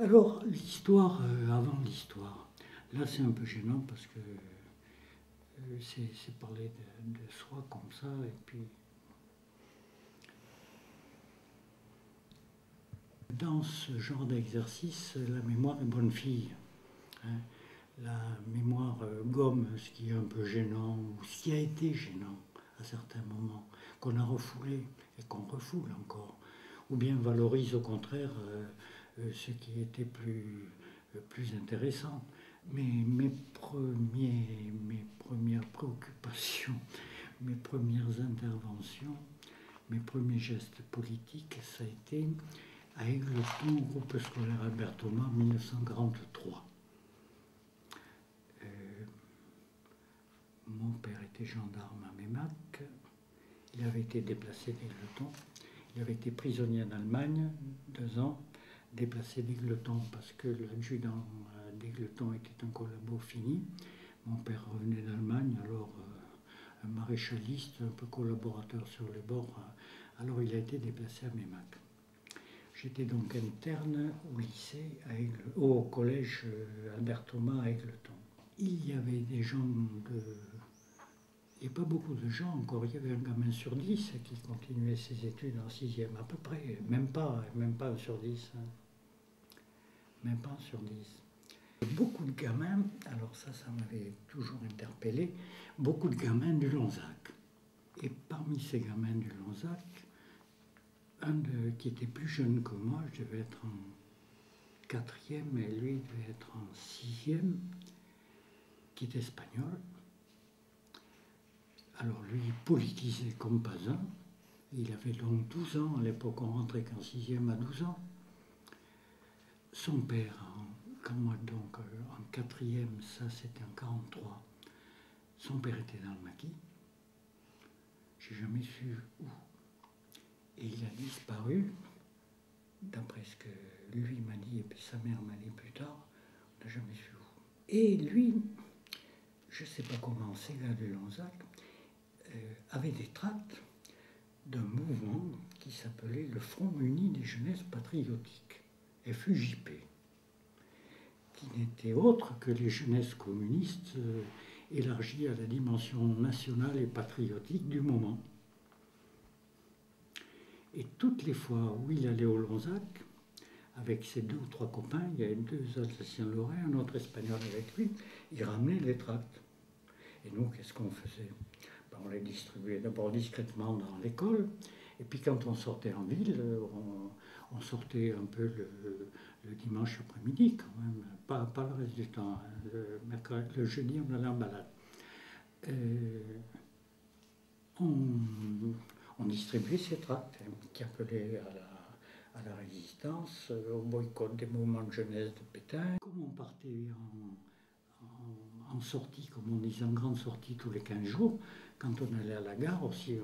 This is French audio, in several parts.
Alors, l'histoire, avant l'histoire, là c'est un peu gênant parce que c'est parler de soi comme ça, et puis dans ce genre d'exercice, la mémoire est bonne fille. Hein. La mémoire gomme ce qui est un peu gênant, ou ce qui a été gênant à certains moments, qu'on a refoulé et qu'on refoule encore, ou bien valorise au contraire ce qui était plus intéressant. Mais mes premières préoccupations, mes premières interventions, mes premiers gestes politiques, ça a été à Égletons, groupe scolaire Albert Thomas, 1943. Mon père était gendarme à Mémac. Il avait été déplacé d'Égletons. Il avait été prisonnier en Allemagne 2 ans, déplacé d'Égletons parce que l'adjudant d'Égletons était un collabo fini. Mon père revenait d'Allemagne, alors un maréchaliste, un peu collaborateur sur les bords. Alors il a été déplacé à Mémac. J'étais donc interne au lycée, au collège Albert Thomas à Égletons. Il y avait des gens de... Il n'y a pas beaucoup de gens encore. Il y avait un gamin sur 10 qui continuait ses études en 6e, à peu près. Même pas un sur 10. Hein. Même pas un sur 10. Beaucoup de gamins, alors ça m'avait toujours interpellé, beaucoup de gamins du Lonzac. Et parmi ces gamins du Lonzac, qui était plus jeune que moi, je devais être en 4e et lui devait être en 6e, qui est espagnol. Alors lui, politisé comme pas un. Il avait donc 12 ans, à l'époque on rentrait qu'en 6e à 12 ans. Son père, quand moi donc en 4e, ça c'était en 43, son père était dans le maquis. J'ai jamais su où. Et il a disparu, d'après ce que lui m'a dit, et puis sa mère m'a dit plus tard, on n'a jamais su où. Et lui, je ne sais pas comment, ces gars de Lonzac, avait des tracts d'un mouvement qui s'appelait le Front Uni des Jeunesses Patriotiques, FUJP, qui n'était autre que les jeunesses communistes élargies à la dimension nationale et patriotique du moment. Et toutes les fois où il allait au Lonzac, avec ses 2 ou 3 copains, il y avait 2 Alsaciens lorrains, un autre Espagnol avec lui, il ramenait les tracts. Et nous, qu'est-ce qu'on faisait? On les distribuait d'abord discrètement dans l'école, et puis quand on sortait en ville, on sortait un peu le dimanche après-midi quand même, pas le reste du temps. Le jeudi, on allait en balade. On distribuait ces tracts qui appelaient à la résistance, au boycott des mouvements de jeunesse de Pétain. Comme on partait en sortie, comme on disait, en grande sortie tous les 15 jours, quand on allait à la gare aussi,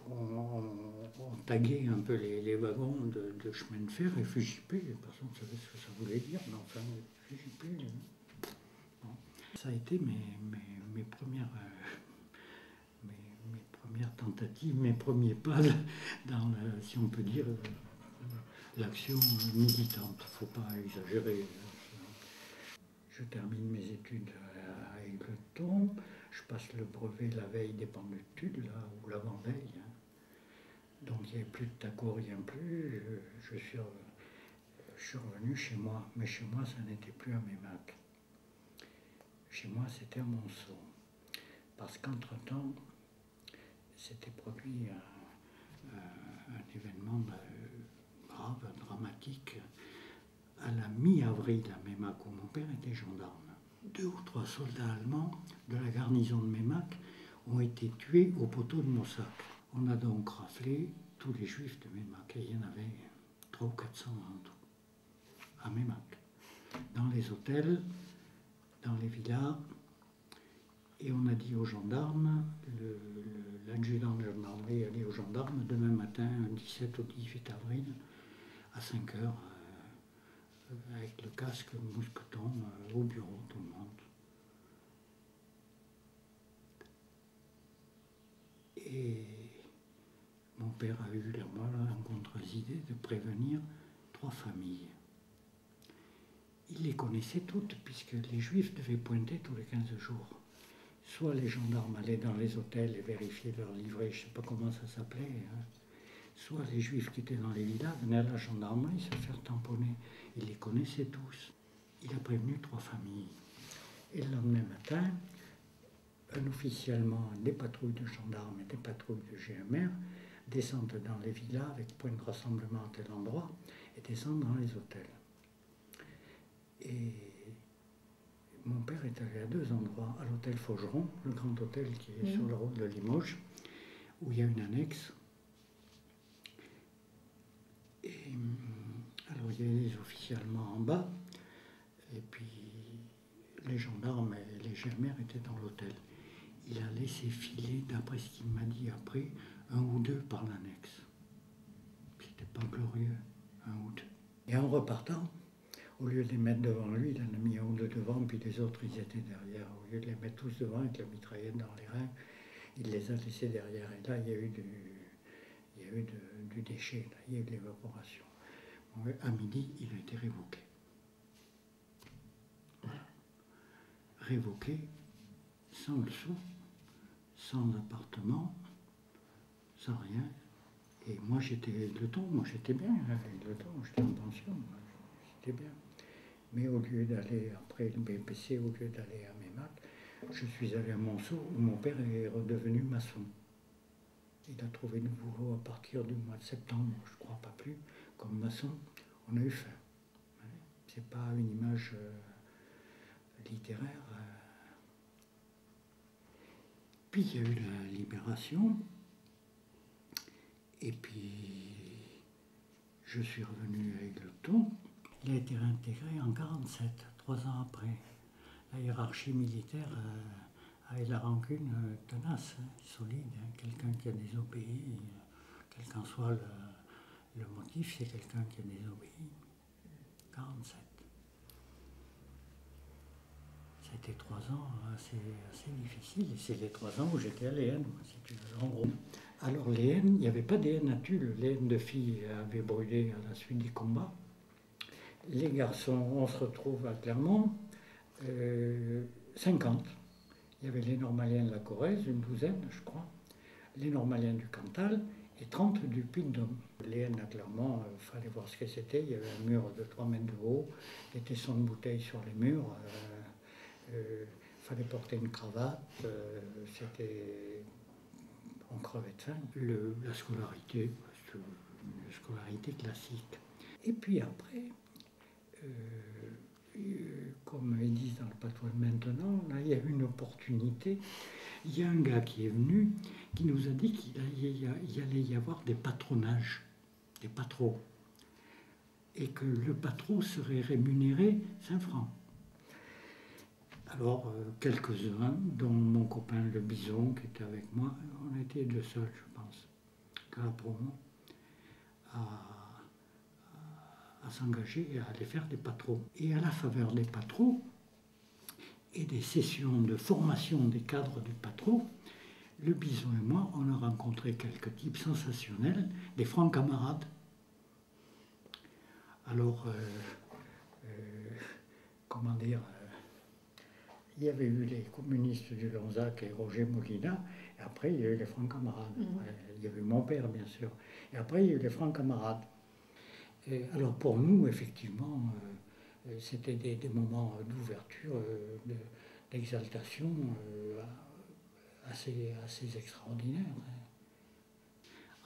on taguait un peu les wagons de chemin de fer et FUJP, personne ne savait ce que ça voulait dire, mais enfin, FUJP. Bon. Ça a été mes premières tentatives, mes premiers pas dans, si on peut dire, l'action militante. Il ne faut pas exagérer. Je termine mes études à Égletons, je passe le brevet la veille des pendules, là, ou l'avant-veille. Hein. Donc il n'y avait plus de taco, rien plus. Je suis revenu chez moi, mais chez moi ça n'était plus à Mémac. Chez moi c'était à Monceau. Parce qu'entre-temps, s'était produit un événement grave, dramatique, à la mi-avril à Mémac, où mon père était gendarme. 2 ou 3 soldats allemands de la garnison de Mémac ont été tués au poteau de Mossac. On a donc raflé tous les juifs de Mémac, et il y en avait 300 ou 400 en tout, à Mémac, dans les hôtels, dans les villas, et on a dit aux gendarmes, l'adjudant de gendarmerie a dit aux gendarmes, demain matin, 17 au 18 avril, à 5 heures, avec le casque, le mousqueton, au bureau, tout le monde. Et mon père a eu la contre-idée de prévenir 3 familles. il les connaissait toutes, puisque les Juifs devaient pointer tous les 15 jours. Soit les gendarmes allaient dans les hôtels et vérifiaient leur livret, je ne sais pas comment ça s'appelait, hein. Soit les Juifs qui étaient dans les villas venaient à la gendarmerie se faire tamponner. Il les connaissait tous. Il a prévenu 3 familles. Et le lendemain matin, officiellement, des patrouilles de gendarmes et des patrouilles de GMR descendent dans les villas avec point de rassemblement à tel endroit et descendent dans les hôtels. Et mon père est allé à 2 endroits, à l'hôtel Faugeron, le grand hôtel qui est sur la route de Limoges, où il y a une annexe. Et alors il y avait les officiers allemands en bas, et puis les gendarmes et les GMR étaient dans l'hôtel. Il a laissé filer, d'après ce qu'il m'a dit après, 1 ou 2 par l'annexe. C'était pas glorieux, 1 ou 2. Et en repartant, au lieu de les mettre devant lui, il en a mis 1 ou 2 devant, puis les autres, ils étaient derrière. Au lieu de les mettre tous devant avec la mitraillette dans les reins, il les a laissés derrière. Et là, il y a eu du déchet, là. Il y a eu de l'évaporation. À midi, il a été révoqué. Voilà. Révoqué, sans le sou, sans appartement, sans rien. Et moi, j'étais bien. J'étais en pension, j'étais bien. Mais au lieu d'aller, après le BPC, au lieu d'aller à Meymac, je suis allé à Monceau, où mon père est redevenu maçon. Il a trouvé du boulot à partir du mois de septembre, je ne crois pas plus, comme maçon. On a eu faim. C'est pas une image littéraire. Puis il y a eu la libération. Et puis je suis revenu à Égletons. Il a été réintégré en 1947, 3 ans après. La hiérarchie militaire avait la rancune tenace, solide. Quelqu'un qui a désobéi, quel qu'en soit le motif, c'est quelqu'un qui a désobéi. 1947. C'était 3 ans assez difficiles. Et c'est les 3 ans où j'étais à l'EN, si tu veux, en gros. Alors l'EN, il n'y avait pas d'EN à Tulle. L'EN de filles avait brûlé à la suite du combat. Les garçons, on se retrouve à Clermont, 50. Il y avait les Normaliens de la Corrèze, une douzaine, je crois, les Normaliens du Cantal et 30 du Puy-de-Dôme. L'EN à Clermont, il fallait voir ce que c'était. Il y avait un mur de 3 mètres de haut, des tessons de bouteilles sur les murs. Fallait porter une cravate. On crevait de faim. La scolarité, une scolarité classique. Et puis après, comme ils disent dans le patois maintenant, là, il y a eu une opportunité. Il y a un gars qui est venu, qui nous a dit qu'il allait y avoir des patronages, des patros, et que le patron serait rémunéré 5 francs. Alors, quelques-uns, dont mon copain le Bison, qui était avec moi, on était 2 seuls, je pense, qu'à la promo, à s'engager et à aller faire des patros. Et à la faveur des patros et des sessions de formation des cadres du patron, le Bison et moi, on a rencontré quelques types sensationnels, des francs camarades. Alors, comment dire, il y avait eu les communistes du Lonzac et Roger Molina, et après il y a eu les francs camarades. Il y avait eu mon père, bien sûr. Et après il y a eu les francs camarades. Et alors pour nous, effectivement, c'était des moments d'ouverture, d'exaltation assez extraordinaires.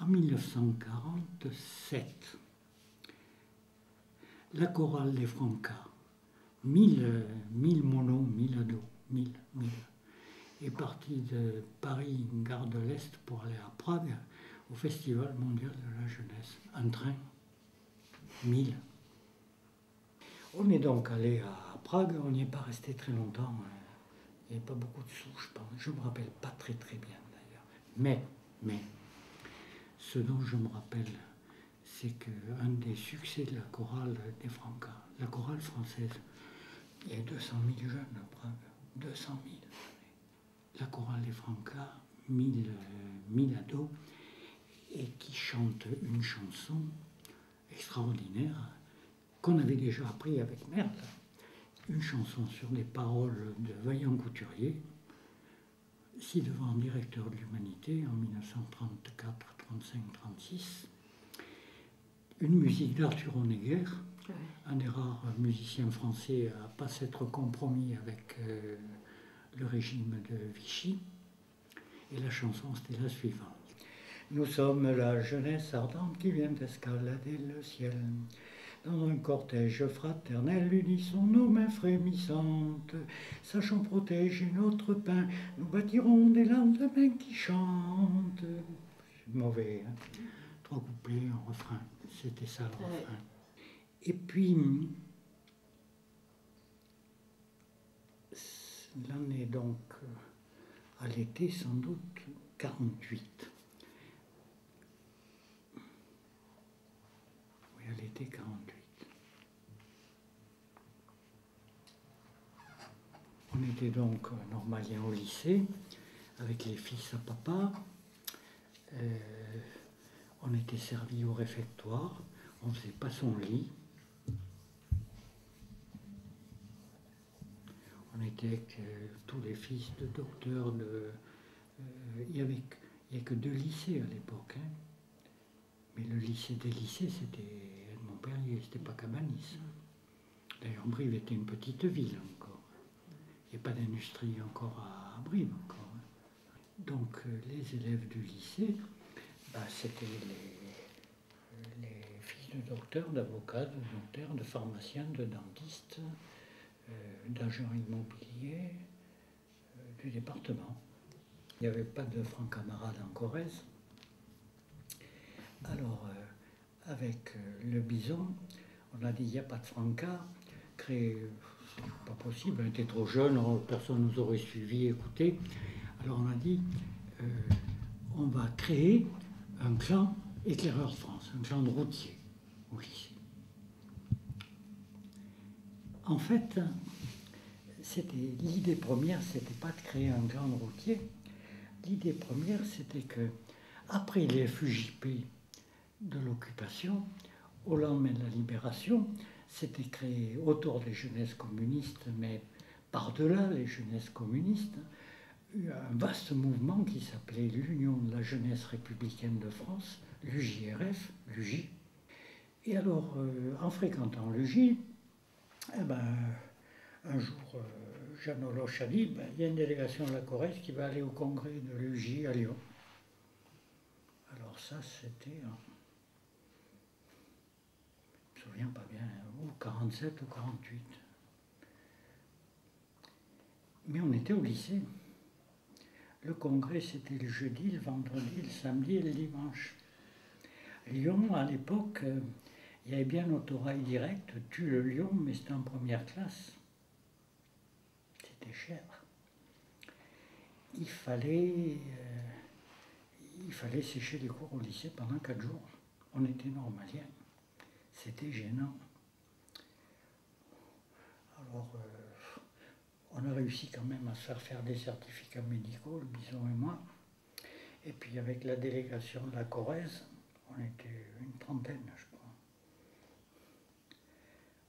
En 1947, la chorale des Francas, 1000 monos, 1000 ados, 1000, est partie de Paris, gare de l'Est, pour aller à Prague, au Festival mondial de la jeunesse. Un train, 1000. On est donc allé à Prague, on n'y est pas resté très longtemps. Il n'y avait pas beaucoup de sous, je pense. Je ne me rappelle pas très bien d'ailleurs. Mais, ce dont je me rappelle, c'est qu'un des succès de la chorale des Francas, la chorale française, il y a 200 000 jeunes à Prague, 200 000. La chorale des Francas, 1000 ados, et qui chantent une chanson extraordinaire qu'on avait déjà appris avec Merle. une chanson sur des paroles de Vaillant Couturier, ci-devant directeur de l'Humanité en 1934, 35, 36. Une musique d'Arthur Honegger, un des rares musiciens français à ne pas s'être compromis avec le régime de Vichy. Et la chanson, c'était la suivante. Nous sommes la jeunesse ardente qui vient d'escalader le ciel. Dans un cortège fraternel, unissons nos mains frémissantes. Sachons protéger notre pain, nous bâtirons des lendemains qui chantent. C'est mauvais, hein? 3 couplets, un refrain. C'était ça le refrain. Et puis, l'année donc, à l'été sans doute, 48. Oui, à l'été 48. On était donc normalien au lycée, avec les fils à papa. On était servi au réfectoire, on ne faisait pas son lit. On était avec tous les fils de docteurs. Il n'y avait que 2 lycées à l'époque. Hein. Mais le lycée des lycées, c'était Montpellier, c'était pas Cabanis. D'ailleurs, Brive était une petite ville encore. Il n'y a pas d'industrie encore à Brive encore. Hein. Donc, les élèves du lycée, c'était les fils de docteurs, d'avocats, de notaires, de pharmaciens, de dentistes, d'agents immobiliers du département. Il n'y avait pas de francs-camarades en Corrèze. Alors, avec le bison, on a dit il n'y a pas de franca, créer, c'est pas possible, on était trop jeunes, personne ne nous aurait suivi, écouté. Alors on a dit on va créer un clan éclaireur de France, un clan de routiers au lycée. En fait, l'idée première, c'était pas de créer un clan de routiers. L'idée première, c'était que après les FUJP de l'occupation, au lendemain de la libération, s'était créé autour des jeunesses communistes, mais par-delà les jeunesses communistes, un vaste mouvement qui s'appelait l'Union de la jeunesse républicaine de France, l'UJRF, l'UJ. Et alors, en fréquentant l'UJ, un jour, Jeanne Oloche a dit, il y a une délégation de la Corrèze qui va aller au congrès de l'UJ à Lyon. Alors ça, c'était, je ne me souviens pas bien, ou 47 ou 48. Mais on était au lycée. Le congrès, c'était le jeudi, le vendredi, le samedi et le dimanche. Lyon, à l'époque, il y avait bien l'autorail direct, Tulle-Lyon, mais c'était en première classe. C'était cher. Il fallait sécher les cours au lycée pendant 4 jours. On était normaliens. C'était gênant. Alors, on a réussi quand même à se faire des certificats médicaux, le bison et moi. Et puis avec la délégation de la Corrèze, on était une trentaine, je crois.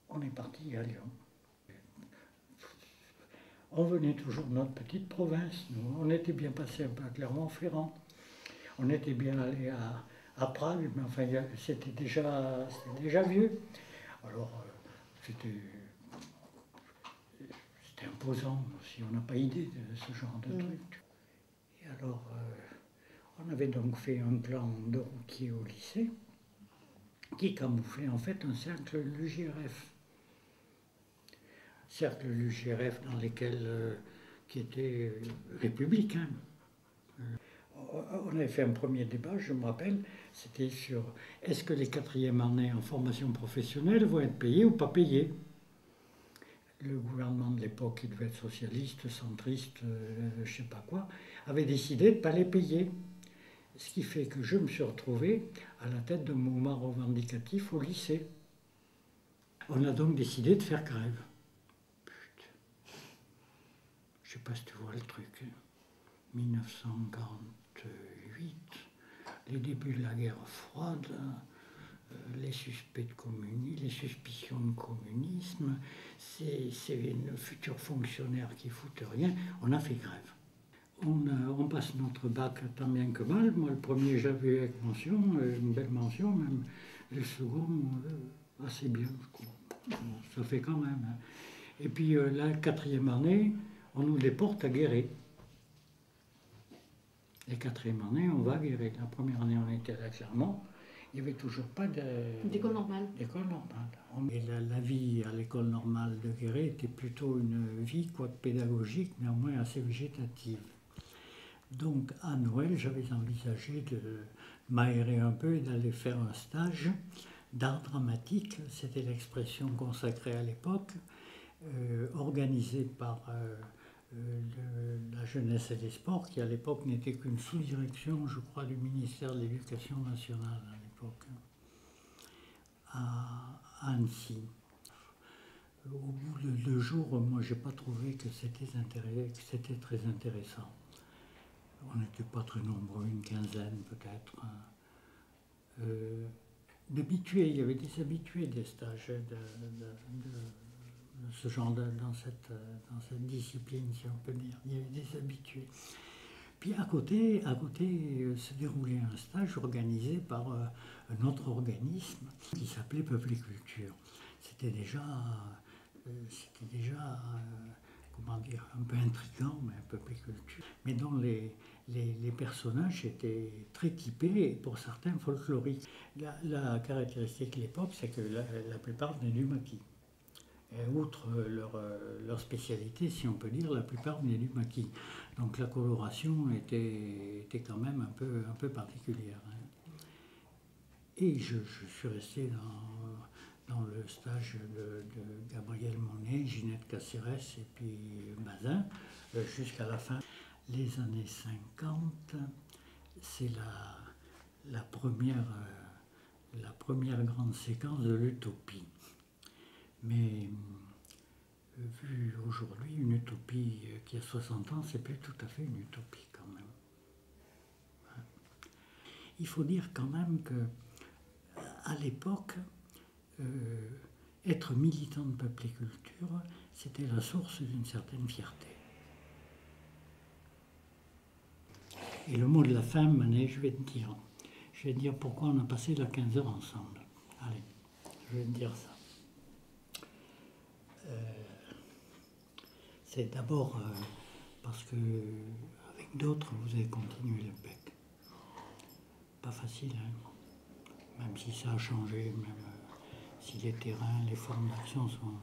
On est parti à Lyon. On venait toujours de notre petite province, nous. On était bien passé un peu à Clermont-Ferrand. On était bien allé à Prague, mais enfin, c'était déjà vieux. Alors, c'était imposant, si on n'a pas idée de ce genre de truc. Et alors, on avait donc fait un plan de routier au lycée, qui camouflait en fait un cercle l'UJRF. Cercle l'UJRF dans lesquels, qui était républicain. On avait fait un premier débat, je me rappelle, c'était sur est-ce que les 4e années en formation professionnelle vont être payées ou pas payées. Le gouvernement de l'époque, qui devait être socialiste, centriste, je ne sais pas quoi, avait décidé de ne pas les payer. Ce qui fait que je me suis retrouvé à la tête d'un mouvement revendicatif au lycée. On a donc décidé de faire grève. Putain. Je ne sais pas si tu vois le truc. 1948, les débuts de la guerre froide, les suspects de communisme, les suspicions de communisme, c'est nos futurs fonctionnaires qui foutent rien. On a fait grève. On passe notre bac tant bien que mal. Moi, le premier, j'avais avec mention, une belle mention, même le second, assez bien. Ça fait quand même. Hein. Et puis la quatrième année, on nous déporte à Guéret. La quatrième année, on va à Guéret. La première année, on était à Clermont. Il n'y avait toujours pas d'école normale. D'école normale. Et la vie à l'école normale de Guéret était plutôt une vie, quoique pédagogique, néanmoins assez végétative. Donc à Noël, j'avais envisagé de m'aérer un peu et d'aller faire un stage d'art dramatique, c'était l'expression consacrée à l'époque, organisée par la jeunesse et les sports, qui à l'époque n'était qu'une sous-direction, je crois, du ministère de l'Éducation nationale à l'époque, à Annecy. Au bout de 2 jours, moi, j'ai pas trouvé que c'était très intéressant. On n'était pas très nombreux, une quinzaine peut-être. D'habitués, il y avait des habitués des stages de ce genre dans cette discipline, si on peut dire. Il y avait des habitués. Puis à côté se déroulait un stage organisé par un autre organisme qui s'appelait Peuple et Culture. C'était déjà comment dire, un peu intriguant, mais un peu culture, mais dont les personnages étaient très typés et pour certains folkloriques. La caractéristique de l'époque, c'est que la plupart venaient du maquis. Et outre leur spécialité, si on peut dire, la plupart venaient du maquis. Donc la coloration était quand même un peu particulière. Hein. Et je suis resté dans le stage de Gabriel Monet, Ginette Cacérès et puis Bazin, jusqu'à la fin. Les années 50, c'est la première grande séquence de l'utopie. Mais vu aujourd'hui, une utopie qui a 60 ans, c'est plus tout à fait une utopie quand même. Il faut dire quand même que à l'époque, être militant de Peuple et Culture, c'était la source d'une certaine fierté. Et le mot de la fin, Manet, je vais te dire pourquoi on a passé la 15 heures ensemble. Allez, je vais te dire ça. C'est d'abord parce que avec d'autres, vous avez continué le PEC. Pas facile, hein. Même si ça a changé, même si les terrains, les formes d'action sont...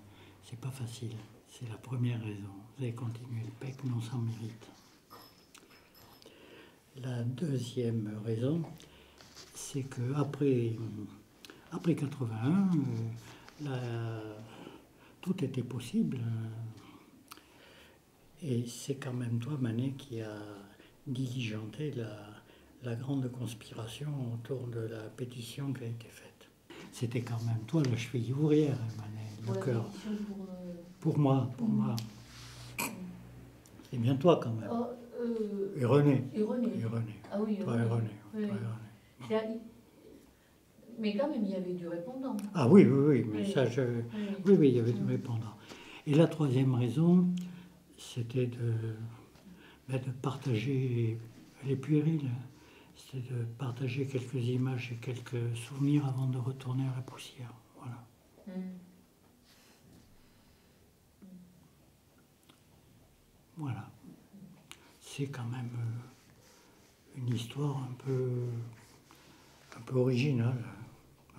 C'est pas facile. C'est la première raison. Vous avez continué le PEC, non sans mérite. La deuxième raison, c'est qu'après 81, tout était possible. Et c'est quand même toi, Manet, qui a diligenté la grande conspiration autour de la pétition qui a été faite. C'était quand même toi la cheville ouvrière, Manet, le cœur. Pour moi. C'est bien toi quand même. Et René. Ah oui, toi et René. Mais quand même, il y avait du répondant. Ah oui, mais ça, oui, il y avait du répondant. Et la troisième raison, c'était de partager les puérils. C'était de partager quelques images et quelques souvenirs avant de retourner à la poussière. Voilà. Voilà. C'est quand même une histoire un peu originale,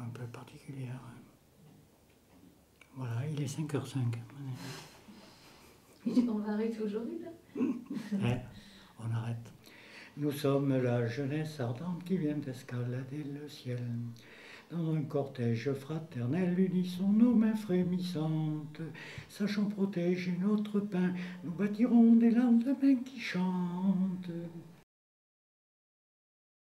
un peu particulière. Voilà, il est 5h05. On va arrêter aujourd'hui, là? On arrête. Nous sommes la jeunesse ardente qui vient d'escalader le ciel. Dans un cortège fraternel, unissons nos mains frémissantes. Sachant protéger notre pain, nous bâtirons des lendemains qui chantent.